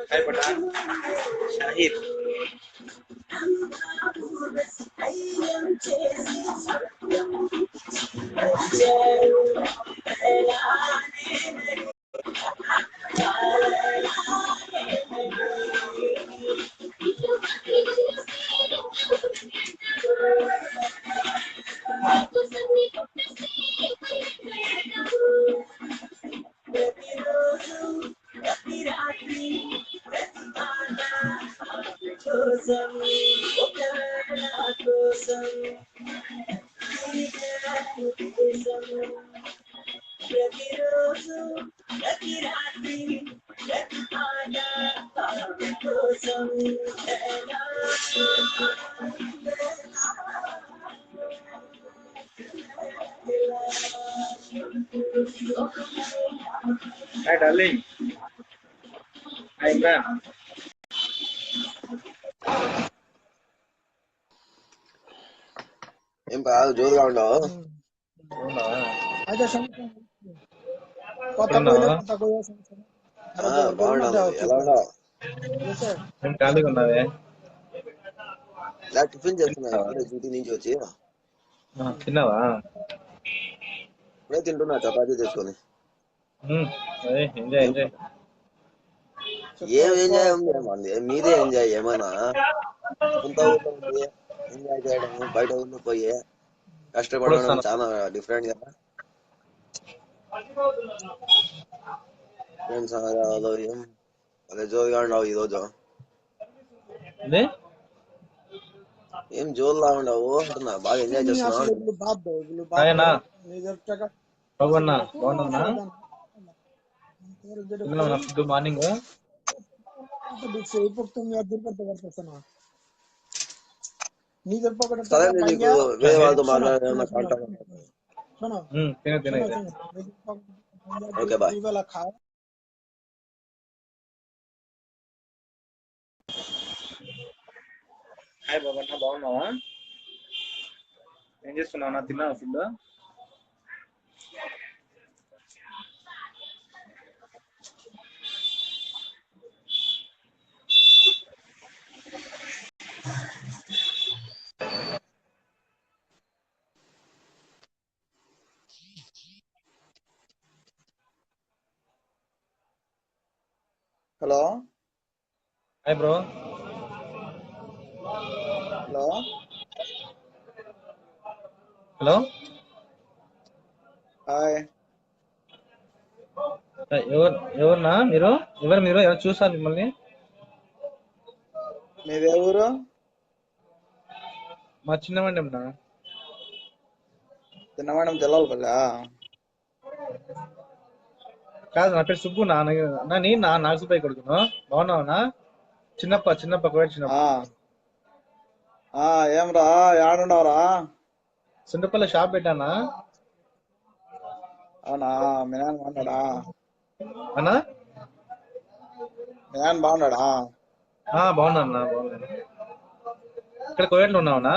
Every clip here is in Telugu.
हाय पठान शाहिद हाय डार्लिंग हाय इमरान ఏం కాదు జోరుగా ఉండవు అవునా అయితే కొత్త ఎక్కడున్నావు? బాగున్నాను ఎలా ఉన్నావు నేను ఖాళీగా ఉన్నావే ఇలా టిఫిన్ చేస్తున్నా ఇప్పుడే డ్యూటీ నుంచి వచ్చి తిన్నావా? ఇప్పుడే తింటున్నా చపాతీ చేసుకొని ఎంజాయ్ ఎంజాయ్ ఏం ఎంజాయ్ ఉంది ఏమంది మీదే ఎంజాయ్ ఏమైనా కొంత ఊర్లో ఉంది ఎంజాయ్ చేయడం బయట ఊర్లో పోయి కష్టపడడం చాలా డిఫరెంట్ కదా ఫ్రెండ్స్ ఏం అదే జోరుగా ఉండవు ఈ రోజు ఏం జోరులా ఉండవు అంటున్నా బాగా ఎంజాయ్ చేస్తున్నావు ఫుడ్ మార్నింగ్ సరే నీకు వేరే వాళ్ళతో మాట్లాడాలన్నా కాంటాక్ట్ ఓకే బాయ్ హాయ్ బాబా బాగున్నావా? ఏం చేస్తున్నావు? నా తిన్నావా food? Hello hi bro. Hello hello hi ఎవరన్నా మీరు? ఎవరు చూసారు మిమ్మల్ని? మీదే ఊరు? మా చిన్నమండి అమ్మా. చిన్నవాడం జల్లాలపల్లి. కాదు, నా పేరు సుబ్బు. నాగసుబాయి కొడుకును. బాగున్నావునా? చిన్నప్ప కోవిడ్ చిన్నప్ప. ఏమ్రా ఏడున్నావురా? సుండపల్లి షాప్ పెట్టానా? అవునా? మీ నాన్న బాగున్నాడా? అన్నా మీ నాన్న బాగున్నాడా? బాగున్నా. ఇక్కడ కోవిడ్లో ఉన్నావునా?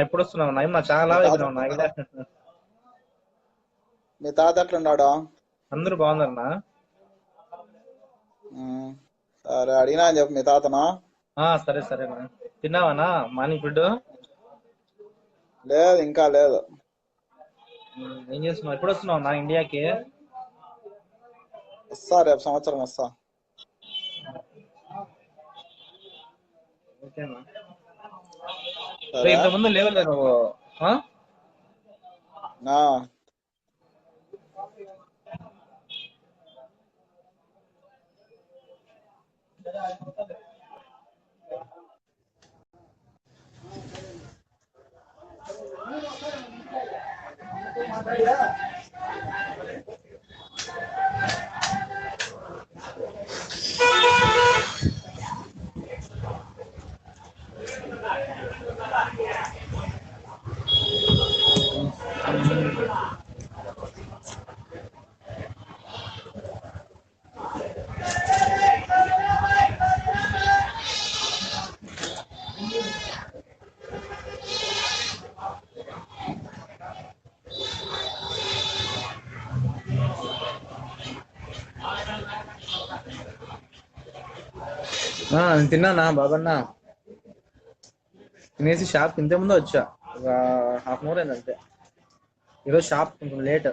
ఎప్పుడు వస్తున్నావు? నా చాలా అయిపోయినావు నా. మీ తాత ఎట్లున్నాడు? అందరూ బాగున్నారన్నా. సరే అడిగినా అని చెప్పు మీ తాతను. సరేనా. తిన్నావానా మార్నింగ్ ఫుడ్? లేదు, ఇంకా లేదు. ఏం చేస్తున్నావు? ఎప్పుడు వస్తున్నావు నా ఇండియాకి? వస్తా, రేపు సంవత్సరం వస్తా. ఓకేనా? ఇంతకుముందు లేవులే నువ్వు. నేను తిన్నానా బాబన్నా. తినేసి షాప్ ఇంత ముందే వచ్చా, ఒక హాఫ్ అన్ అవర్ అయింది అంతే. ఈరోజు షాప్ కొంచెం లేట్.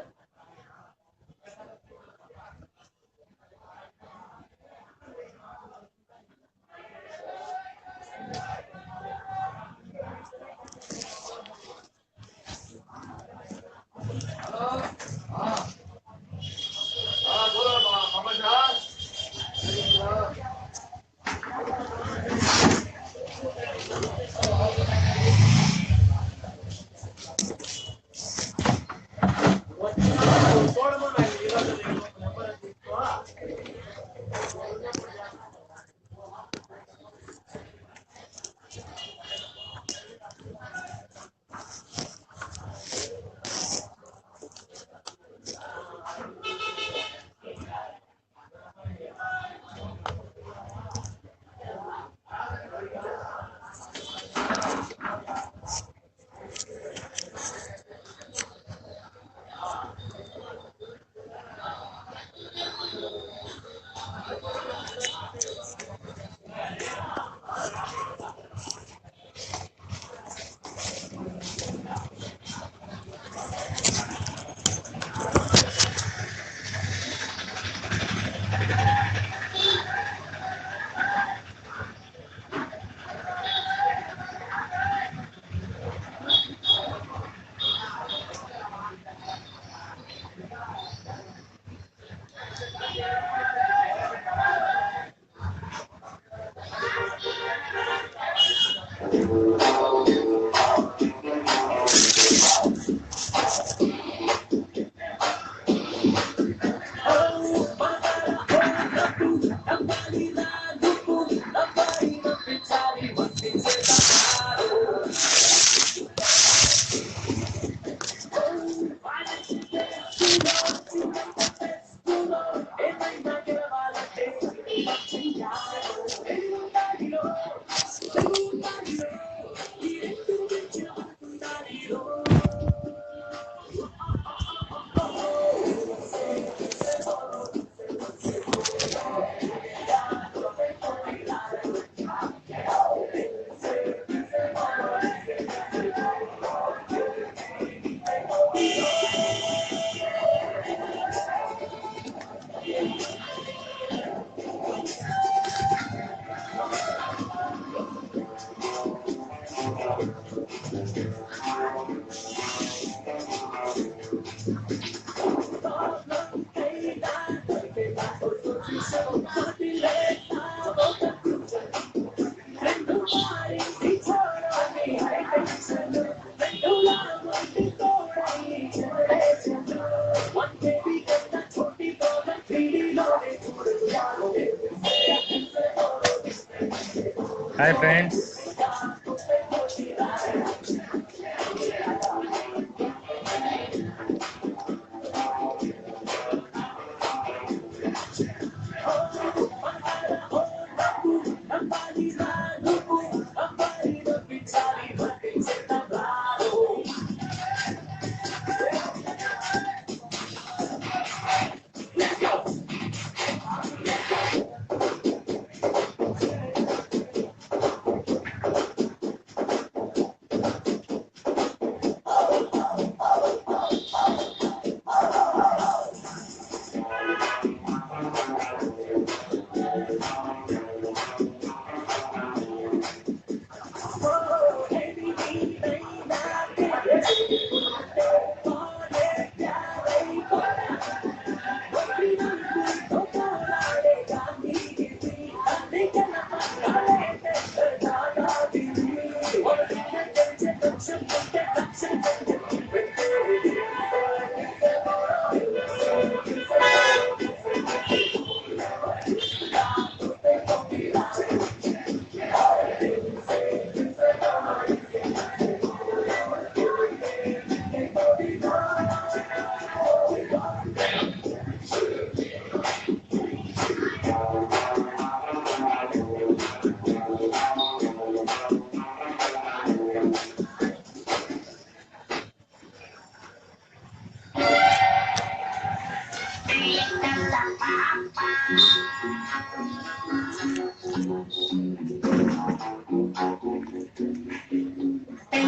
Hi friends.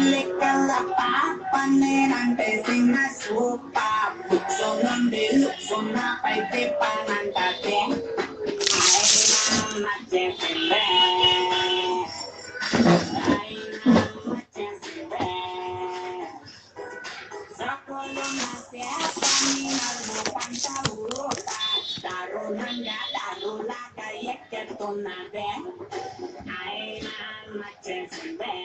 లెక్కల పాప నేనంటే చిన్న సూపర్ సొన్నుండి సున్న పైతే పనంటే నచ్చేసిందే నచ్చేసిందే సకులు నచ్చే పని నన్ను పంట ఊట దారుణంగా దారులాగా ఎక్కెత్తున్నదే అయినా నచ్చేసిందే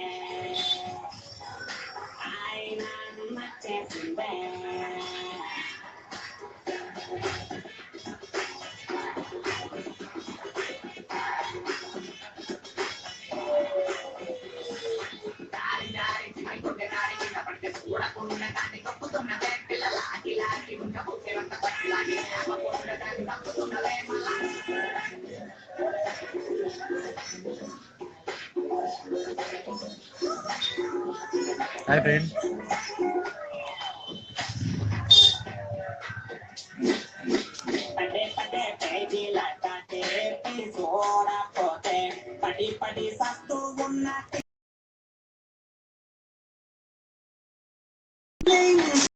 అయినా నచ్చేసిందే దారి దారి చిన్నకుంటే దారి కింద పడితే చూడకుండా దాన్ని తప్పుతున్నదే పిల్లల అఖిలాకి ఉంటే పుట్టినంత పట్టిలాగి అమ్మకుండా దాన్ని తప్పుతున్నదే మళ్ళా హాయ్ ఫ్రెండ్. పదే పదే పేజీలటే చూడపోతే పడి పడి సస్తూ ఉన్న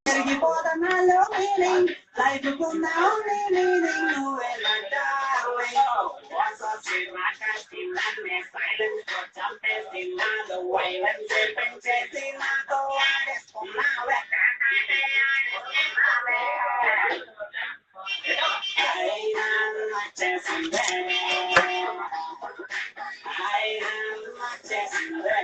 జరిగిపోదనాలో మీనింగ్ లైఫ్ కున్నా మీనింగ్ నువ్వెలాంటా సైలెన్స్ తో చంపేసి నాలో వైలెన్స్ పెంచేసి నాతో ఆడేసుకున్నావే అయినా నచ్చేసిందే అయినా నచ్చేసిందే